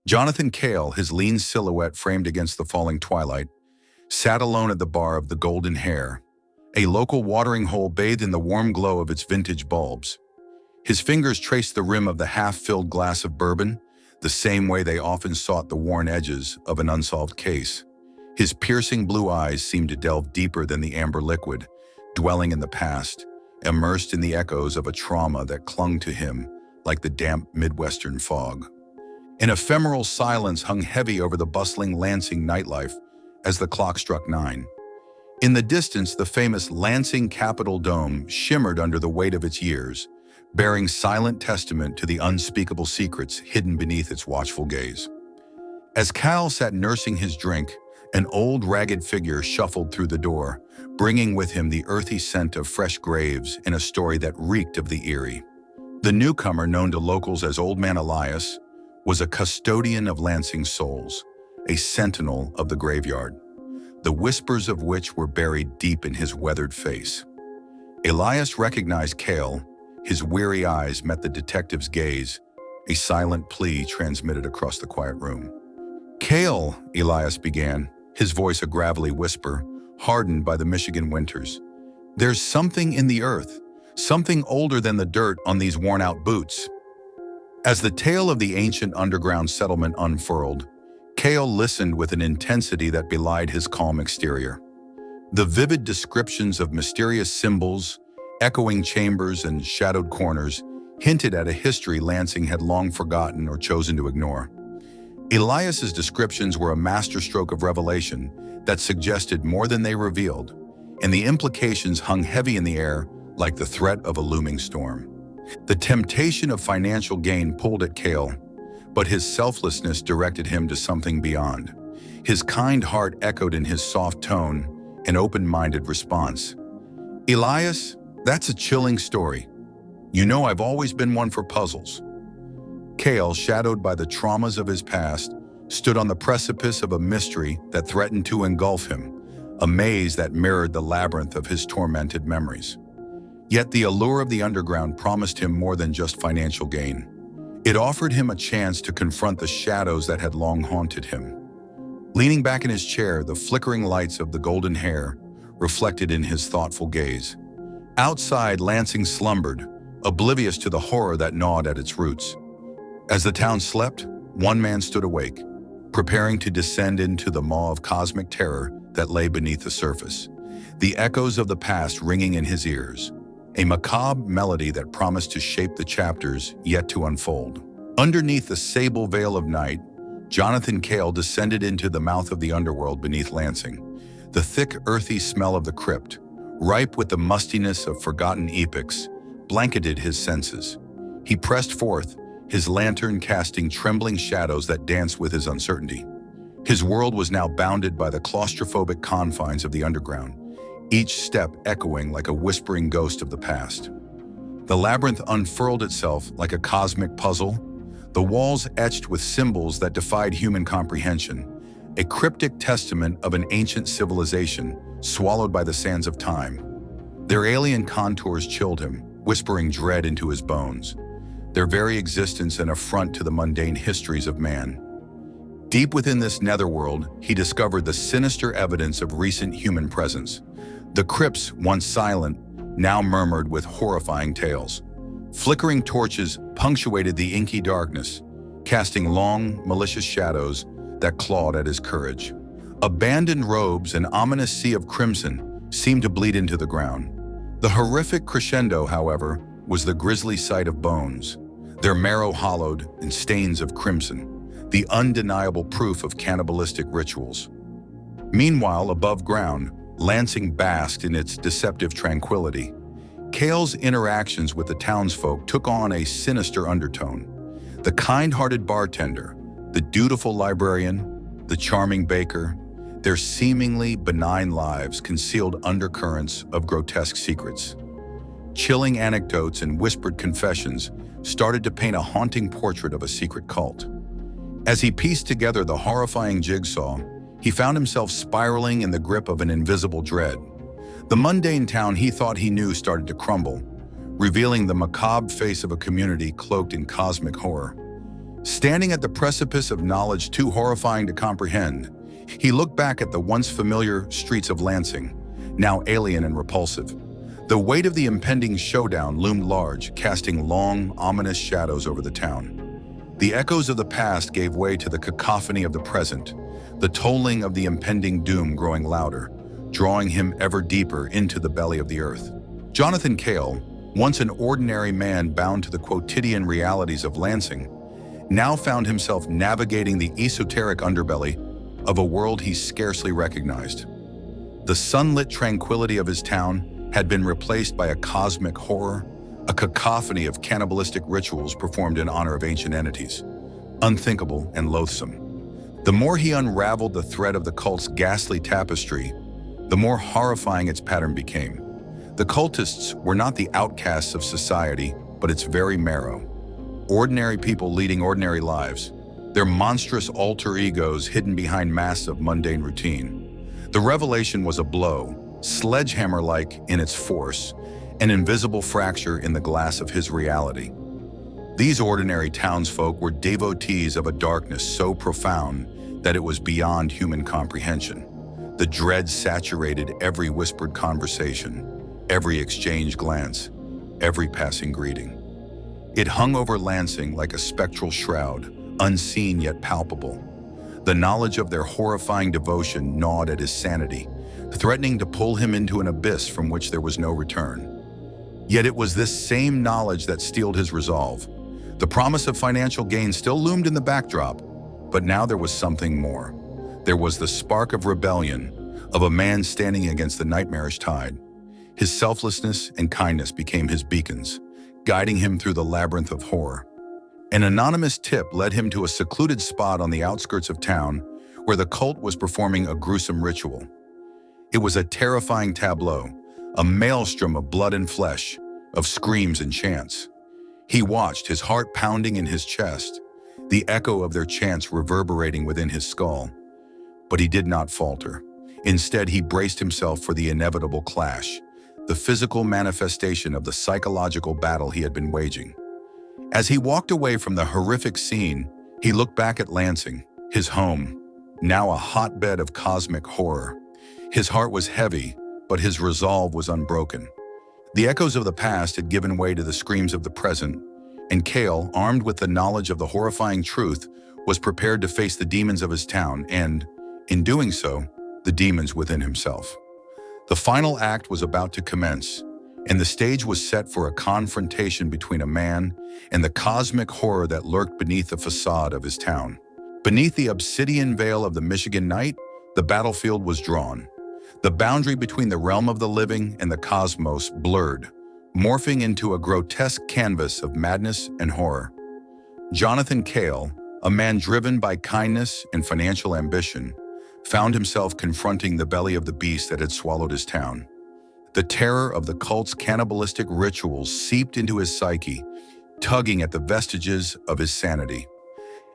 Jonathan Cale, his lean silhouette framed against the falling twilight, sat alone at the bar of the Golden Hare, a local watering hole bathed in the warm glow of its vintage bulbs. His fingers traced the rim of the half-filled glass of bourbon, the same way they often sought the worn edges of an unsolved case. His piercing blue eyes seemed to delve deeper than the amber liquid, dwelling in the past, immersed in the echoes of a trauma that clung to him like the damp Midwestern fog. An ephemeral silence hung heavy over the bustling Lansing nightlife as the clock struck 9. In the distance, the famous Lansing Capitol Dome shimmered under the weight of its years, bearing silent testament to the unspeakable secrets hidden beneath its watchful gaze. As Cal sat nursing his drink, an old ragged figure shuffled through the door, bringing with him the earthy scent of fresh graves in a story that reeked of the eerie. The newcomer, known to locals as Old Man Elias, was a custodian of Lansing's souls, a sentinel of the graveyard, the whispers of which were buried deep in his weathered face. Elias recognized Cale. His weary eyes met the detective's gaze, a silent plea transmitted across the quiet room. "Cale," Elias began, his voice a gravelly whisper, hardened by the Michigan winters. "There's something in the earth, something older than the dirt on these worn-out boots." As the tale of the ancient underground settlement unfurled, Cale listened with an intensity that belied his calm exterior. The vivid descriptions of mysterious symbols, echoing chambers, and shadowed corners hinted at a history Lansing had long forgotten or chosen to ignore. Elias's descriptions were a masterstroke of revelation that suggested more than they revealed, and the implications hung heavy in the air like the threat of a looming storm. The temptation of financial gain pulled at Cale, but his selflessness directed him to something beyond. His kind heart echoed in his soft tone, an open-minded response. "Elias, that's a chilling story. You know I've always been one for puzzles." Cale, shadowed by the traumas of his past, stood on the precipice of a mystery that threatened to engulf him, a maze that mirrored the labyrinth of his tormented memories. Yet the allure of the underground promised him more than just financial gain. It offered him a chance to confront the shadows that had long haunted him. Leaning back in his chair, the flickering lights of the Golden Hare reflected in his thoughtful gaze. Outside, Lansing slumbered, oblivious to the horror that gnawed at its roots. As the town slept, one man stood awake, preparing to descend into the maw of cosmic terror that lay beneath the surface, the echoes of the past ringing in his ears, a macabre melody that promised to shape the chapters yet to unfold. Underneath the sable veil of night, Jonathan Cale descended into the mouth of the underworld beneath Lansing. The thick, earthy smell of the crypt, ripe with the mustiness of forgotten epochs, blanketed his senses. He pressed forth, his lantern casting trembling shadows that danced with his uncertainty. His world was now bounded by the claustrophobic confines of the underground, each step echoing like a whispering ghost of the past. The labyrinth unfurled itself like a cosmic puzzle, the walls etched with symbols that defied human comprehension, a cryptic testament of an ancient civilization swallowed by the sands of time. Their alien contours chilled him, whispering dread into his bones, their very existence an affront to the mundane histories of man. Deep within this netherworld, he discovered the sinister evidence of recent human presence. The crypts, once silent, now murmured with horrifying tales. Flickering torches punctuated the inky darkness, casting long, malicious shadows that clawed at his courage. Abandoned robes, an ominous sea of crimson, seemed to bleed into the ground. The horrific crescendo, however, was the grisly sight of bones, their marrow hollowed in stains of crimson, the undeniable proof of cannibalistic rituals. Meanwhile, above ground, Lansing basked in its deceptive tranquility. Cale's interactions with the townsfolk took on a sinister undertone. The kind-hearted bartender, the dutiful librarian, the charming baker, their seemingly benign lives concealed undercurrents of grotesque secrets. Chilling anecdotes and whispered confessions started to paint a haunting portrait of a secret cult. As he pieced together the horrifying jigsaw, he found himself spiraling in the grip of an invisible dread. The mundane town he thought he knew started to crumble, revealing the macabre face of a community cloaked in cosmic horror. Standing at the precipice of knowledge too horrifying to comprehend, he looked back at the once familiar streets of Lansing, now alien and repulsive. The weight of the impending showdown loomed large, casting long, ominous shadows over the town. The echoes of the past gave way to the cacophony of the present, the tolling of the impending doom growing louder, drawing him ever deeper into the belly of the earth. Jonathan Cale, once an ordinary man bound to the quotidian realities of Lansing, now found himself navigating the esoteric underbelly of a world he scarcely recognized. The sunlit tranquility of his town had been replaced by a cosmic horror, a cacophony of cannibalistic rituals performed in honor of ancient entities, unthinkable and loathsome. The more he unraveled the thread of the cult's ghastly tapestry, the more horrifying its pattern became. The cultists were not the outcasts of society, but its very marrow. Ordinary people leading ordinary lives, their monstrous alter egos hidden behind masks of mundane routine. The revelation was a blow, sledgehammer-like in its force, an invisible fracture in the glass of his reality. These ordinary townsfolk were devotees of a darkness so profound that it was beyond human comprehension. The dread saturated every whispered conversation, every exchanged glance, every passing greeting. It hung over Lansing like a spectral shroud, unseen yet palpable. The knowledge of their horrifying devotion gnawed at his sanity, threatening to pull him into an abyss from which there was no return. Yet it was this same knowledge that steeled his resolve. The promise of financial gain still loomed in the backdrop, but now there was something more. There was the spark of rebellion, of a man standing against the nightmarish tide. His selflessness and kindness became his beacons, guiding him through the labyrinth of horror. An anonymous tip led him to a secluded spot on the outskirts of town where the cult was performing a gruesome ritual. It was a terrifying tableau, a maelstrom of blood and flesh, of screams and chants. He watched, his heart pounding in his chest, the echo of their chants reverberating within his skull. But he did not falter. Instead, he braced himself for the inevitable clash, the physical manifestation of the psychological battle he had been waging. As he walked away from the horrific scene, he looked back at Lansing, his home, now a hotbed of cosmic horror. His heart was heavy, but his resolve was unbroken. The echoes of the past had given way to the screams of the present, and Cale, armed with the knowledge of the horrifying truth, was prepared to face the demons of his town and, in doing so, the demons within himself. The final act was about to commence, and the stage was set for a confrontation between a man and the cosmic horror that lurked beneath the facade of his town. Beneath the obsidian veil of the Michigan night, the battlefield was drawn. The boundary between the realm of the living and the cosmos blurred, morphing into a grotesque canvas of madness and horror. Jonathan Cale, a man driven by kindness and financial ambition, found himself confronting the belly of the beast that had swallowed his town. The terror of the cult's cannibalistic rituals seeped into his psyche, tugging at the vestiges of his sanity.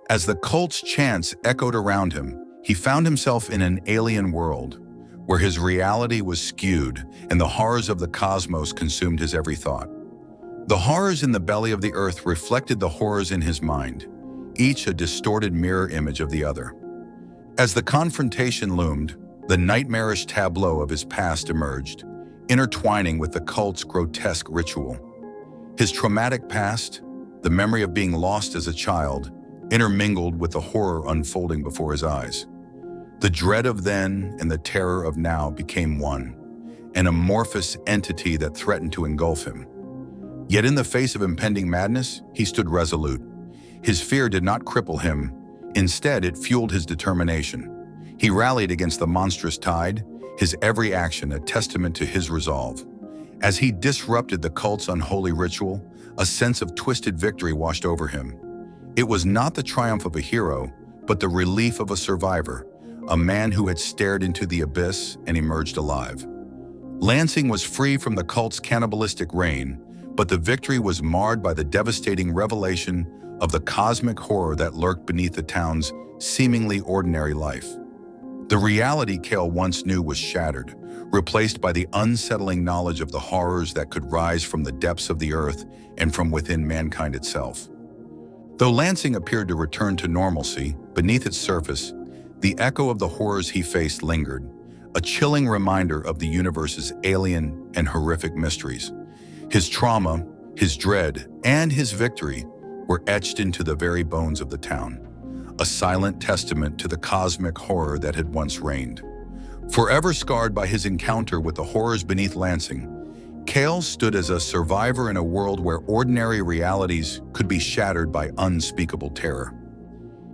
As the cult's chants echoed around him, he found himself in an alien world, where his reality was skewed and the horrors of the cosmos consumed his every thought. The horrors in the belly of the earth reflected the horrors in his mind, each a distorted mirror image of the other. As the confrontation loomed, the nightmarish tableau of his past emerged, intertwining with the cult's grotesque ritual. His traumatic past, the memory of being lost as a child, intermingled with the horror unfolding before his eyes. The dread of then and the terror of now became one, an amorphous entity that threatened to engulf him. Yet in the face of impending madness, he stood resolute. His fear did not cripple him. Instead, it fueled his determination. He rallied against the monstrous tide, his every action a testament to his resolve. As he disrupted the cult's unholy ritual, a sense of twisted victory washed over him. It was not the triumph of a hero, but the relief of a survivor, a man who had stared into the abyss and emerged alive. Lansing was free from the cult's cannibalistic reign, but the victory was marred by the devastating revelation of the cosmic horror that lurked beneath the town's seemingly ordinary life. The reality Cale once knew was shattered, replaced by the unsettling knowledge of the horrors that could rise from the depths of the earth and from within mankind itself. Though Lansing appeared to return to normalcy, beneath its surface, the echo of the horrors he faced lingered, a chilling reminder of the universe's alien and horrific mysteries. His trauma, his dread, and his victory were etched into the very bones of the town, a silent testament to the cosmic horror that had once reigned. Forever scarred by his encounter with the horrors beneath Lansing, Cale stood as a survivor in a world where ordinary realities could be shattered by unspeakable terror.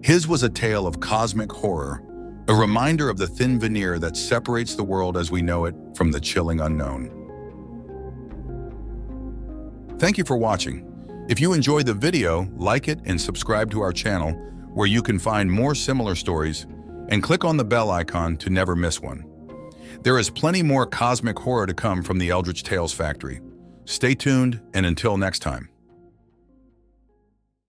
His was a tale of cosmic horror, a reminder of the thin veneer that separates the world as we know it from the chilling unknown. Thank you for watching. If you enjoyed the video, like it and subscribe to our channel, where you can find more similar stories, and click on the bell icon to never miss one. There is plenty more cosmic horror to come from the Eldritch Tales Factory. Stay tuned, and until next time.